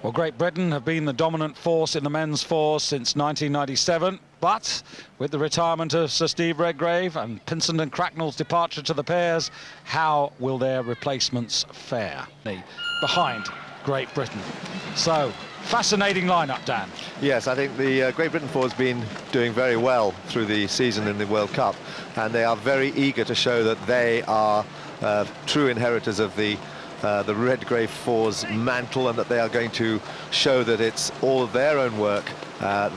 Well, Great Britain have been the dominant force in the men's four since 1997, but with the retirement of Sir Steve Redgrave and Pinsent and Cracknell's departure to the pairs, how will their replacements fare? Behind Great Britain. So, fascinating lineup, Dan. Yes, I think the Great Britain four has been doing very well through the season in the World Cup, and they are very eager to show that they are true inheritors of the Redgrave four's mantle, and that they are going to show that it's all of their own work.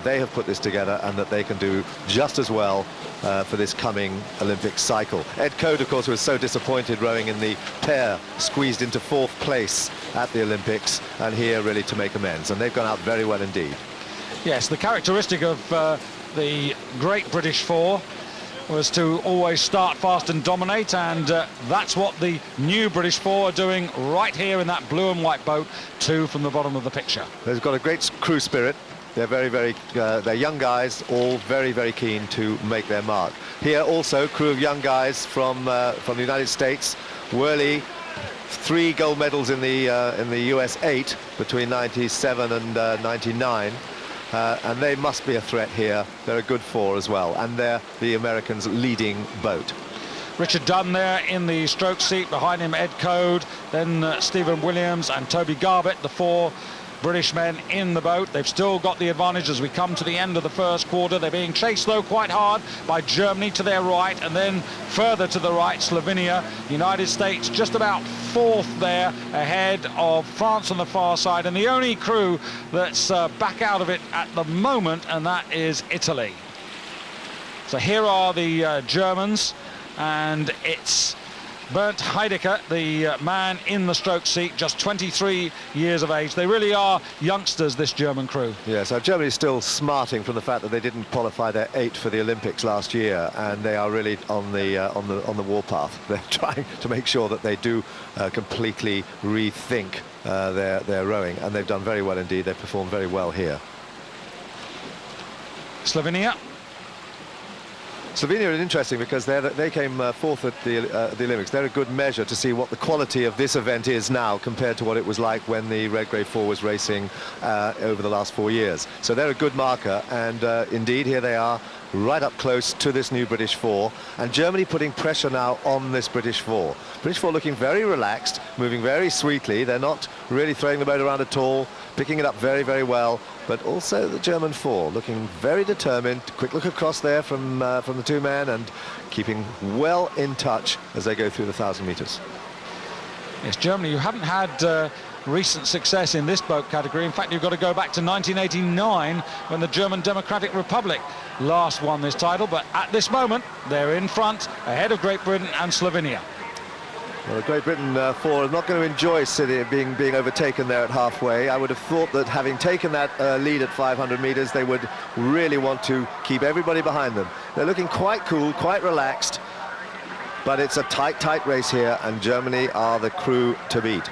They have put this together, and that they can do just as well for this coming Olympic cycle. Ed Coad, of course, was so disappointed rowing in the pair, squeezed into 4th place at the Olympics, and here really to make amends, and they've gone out very well indeed. Yes, the characteristic of the Great British four was to always start fast and dominate, and that's what the new British four are doing right here in that blue and white boat, 2 from the bottom of the picture. They've got a great crew spirit. They're they're young guys, all very, very keen to make their mark. Here also, crew of young guys from the United States. Worley, 3 gold medals in the US 8 between 97 and 99. And they must be a threat here. They're a good four as well, and they're the Americans' leading boat. Richard Dunn there in the stroke seat, behind him Ed Coad, then Stephen Williams and Toby Garbutt, the 4 British men in the boat. They've still got the advantage as we come to the end of the first quarter. They're being chased, though, quite hard by Germany to their right, and then further to the right, Slovenia. United States just about 4th there, ahead of France on the far side, and the only crew that's back out of it at the moment, and that is Italy. So here are the Germans, and it's Bernd Heidecker, the man in the stroke seat, just 23 years of age. They really are youngsters, this German crew. Yeah, so Germany's still smarting from the fact that they didn't qualify their 8 for the Olympics last year, and they are really on the warpath. They're trying to make sure that they do completely rethink their rowing, and they've done very well indeed. They've performed very well here. Slovenia are interesting because they came 4th at the Olympics. They're a good measure to see what the quality of this event is now compared to what it was like when the Redgrave 4 was racing over the last 4 years. So they're a good marker, and indeed here they are right up close to this new British 4, and Germany putting pressure now on this British 4. British 4 looking very relaxed, moving very sweetly. They're not really throwing the boat around at all, picking it up very, very well. But also the German 4 looking very determined. Quick look across there from the 2 men, and keeping well in touch as they go through the 1,000 meters. Yes, Germany, you haven't had recent success in this boat category. In fact, you've got to go back to 1989 when the German Democratic Republic last won this title. But at this moment, they're in front, ahead of Great Britain and Slovenia. Well, Great Britain 4 is not going to enjoy being overtaken there at halfway. I would have thought that having taken that lead at 500 meters, they would really want to keep everybody behind them. They're looking quite cool, quite relaxed, but it's a tight race here, and Germany are the crew to beat.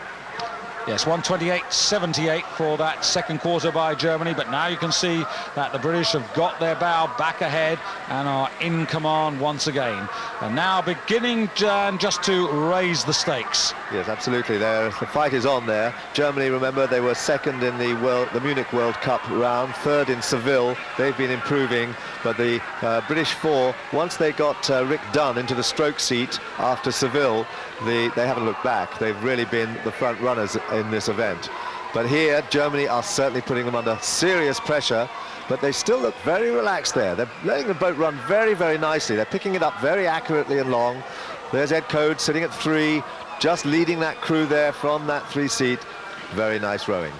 Yes, 128.78 for that second quarter by Germany, but now you can see that the British have got their bow back ahead and are in command once again. And now beginning just to raise the stakes. Yes, absolutely. The fight is on there. Germany, remember, they were 2nd in the Munich World Cup round, 3rd in Seville. They've been improving, but the British 4, once they got Rick Dunn into the stroke seat after Seville, they haven't looked back. They've really been the front runners in this event. But here, Germany are certainly putting them under serious pressure, but they still look very relaxed there. They're letting the boat run very, very nicely. They're picking it up very accurately and long. There's Ed Coad sitting at 3, just leading that crew there from that 3 seat. Very nice rowing.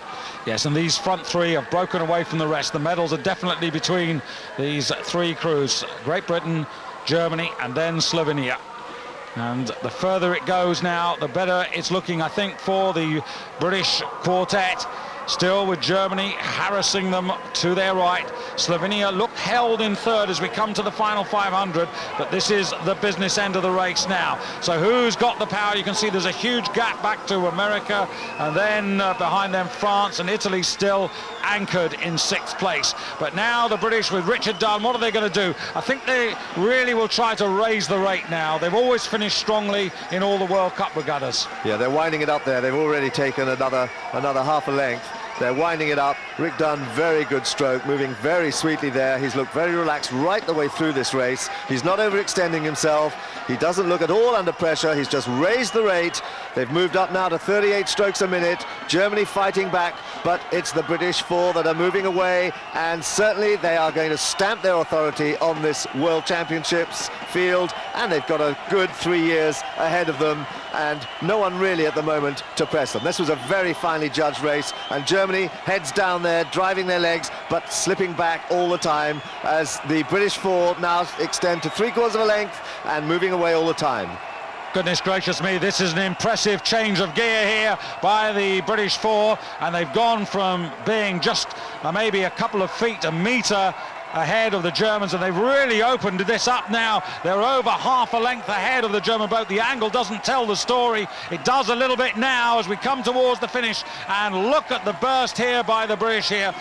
Yes, and these front 3 have broken away from the rest. The medals are definitely between these 3 crews: Great Britain, Germany, and then Slovenia. And the further it goes now, the better it's looking, I think, for the British quartet. Still with Germany harassing them to their right. Slovenia look held in 3rd as we come to the final 500, but this is the business end of the race now. So who's got the power? You can see there's a huge gap back to America, and then behind them France and Italy still anchored in 6th place. But now the British with Richard Dunn, what are they going to do? I think they really will try to raise the rate now. They've always finished strongly in all the World Cup regattas. Yeah, they're winding it up there. They've already taken another half a length. They're winding it up. Rick Dunn, very good stroke, moving very sweetly there. He's looked very relaxed right the way through this race. He's not overextending himself. He doesn't look at all under pressure. He's just raised the rate. They've moved up now to 38 strokes a minute. Germany fighting back, but it's the British four that are moving away, and certainly they are going to stamp their authority on this World Championships field, and they've got a good 3 years ahead of them, and no one really at the moment to press them. This was a very finely judged race, and Germany heads down there, driving their legs, but slipping back all the time as the British four now extend to 3/4 of a length and moving away all the time. Goodness gracious me, this is an impressive change of gear here by the British four, and they've gone from being just maybe a couple of feet, a metre ahead of the Germans, and they've really opened this up now. They're over half a length ahead of the German boat. The angle doesn't tell the story. It does a little bit now as we come towards the finish, and look at the burst here by the British here.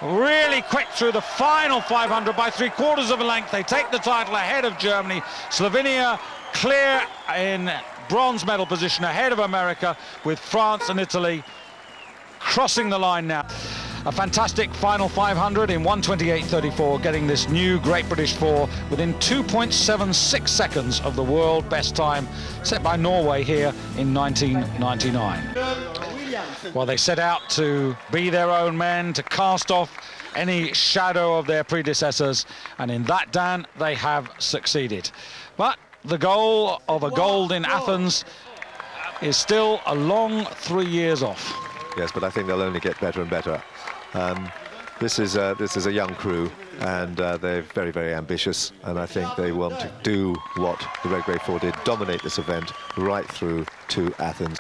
Really quick through the final 500 by 3/4 of a length. They take the title ahead of Germany. Slovenia clear in bronze medal position ahead of America, with France and Italy crossing the line now. A fantastic final 500 in 1:28.34, getting this new Great British Four within 2.76 seconds of the world best time set by Norway here in 1999. Well, they set out to be their own men, to cast off any shadow of their predecessors, and in that, Dan, they have succeeded. But the goal of a gold in Athens is still a long 3 years off. Yes, but I think they'll only get better and better. This is a young crew, and they're very, very ambitious, and I think they want to do what the Red Grey Four did, dominate this event right through to Athens.